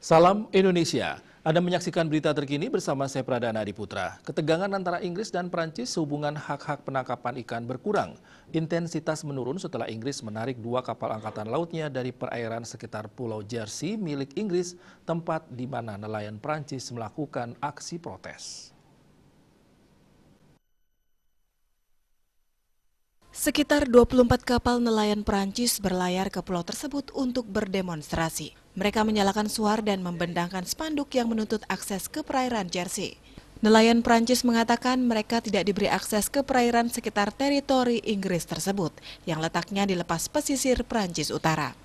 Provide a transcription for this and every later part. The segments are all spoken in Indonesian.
Salam Indonesia. Anda menyaksikan berita terkini bersama saya Pradana Adiputra. Ketegangan antara Inggris dan Prancis sehubungan hak-hak penangkapan ikan berkurang. Intensitas menurun setelah Inggris menarik 2 kapal angkatan lautnya dari perairan sekitar Pulau Jersey milik Inggris, tempat di mana nelayan Prancis melakukan aksi protes. Sekitar 24 kapal nelayan Prancis berlayar ke pulau tersebut untuk berdemonstrasi. Mereka menyalakan suar dan membentangkan spanduk yang menuntut akses ke perairan Jersey. Nelayan Prancis mengatakan mereka tidak diberi akses ke perairan sekitar teritori Inggris tersebut, yang letaknya di lepas pesisir Prancis Utara.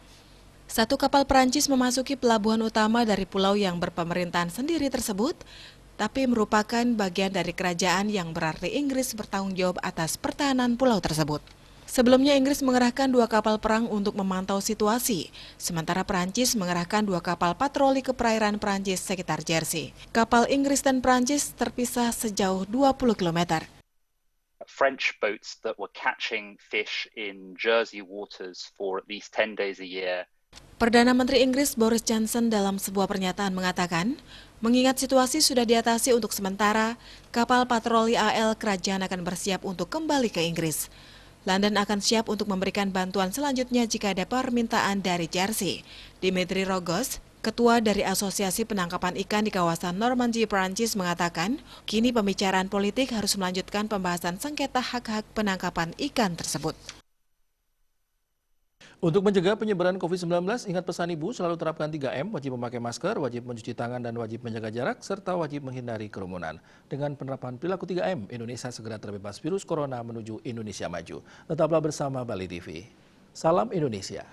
Satu kapal Prancis memasuki pelabuhan utama dari pulau yang berpemerintahan sendiri tersebut, tapi merupakan bagian dari kerajaan yang berarti Inggris bertanggung jawab atas pertahanan pulau tersebut. Sebelumnya Inggris mengerahkan 2 kapal perang untuk memantau situasi, sementara Prancis mengerahkan 2 kapal patroli ke perairan Prancis sekitar Jersey. Kapal Inggris dan Prancis terpisah sejauh 20 km. French boats that were catching fish in Jersey waters for at least 10 days a year. Perdana Menteri Inggris Boris Johnson dalam sebuah pernyataan mengatakan, mengingat situasi sudah diatasi untuk sementara, kapal patroli AL kerajaan akan bersiap untuk kembali ke Inggris. London akan siap untuk memberikan bantuan selanjutnya jika ada permintaan dari Jersey. Dimitri Rogos, ketua dari Asosiasi Penangkapan Ikan di kawasan Normandy, Prancis, mengatakan, kini pembicaraan politik harus melanjutkan pembahasan sengketa hak-hak penangkapan ikan tersebut. Untuk mencegah penyebaran COVID-19, ingat pesan Ibu selalu terapkan 3M, wajib memakai masker, wajib mencuci tangan, dan wajib menjaga jarak, serta wajib menghindari kerumunan. Dengan penerapan perilaku 3M, Indonesia segera terbebas virus corona menuju Indonesia maju. Tetaplah bersama Bali TV. Salam Indonesia.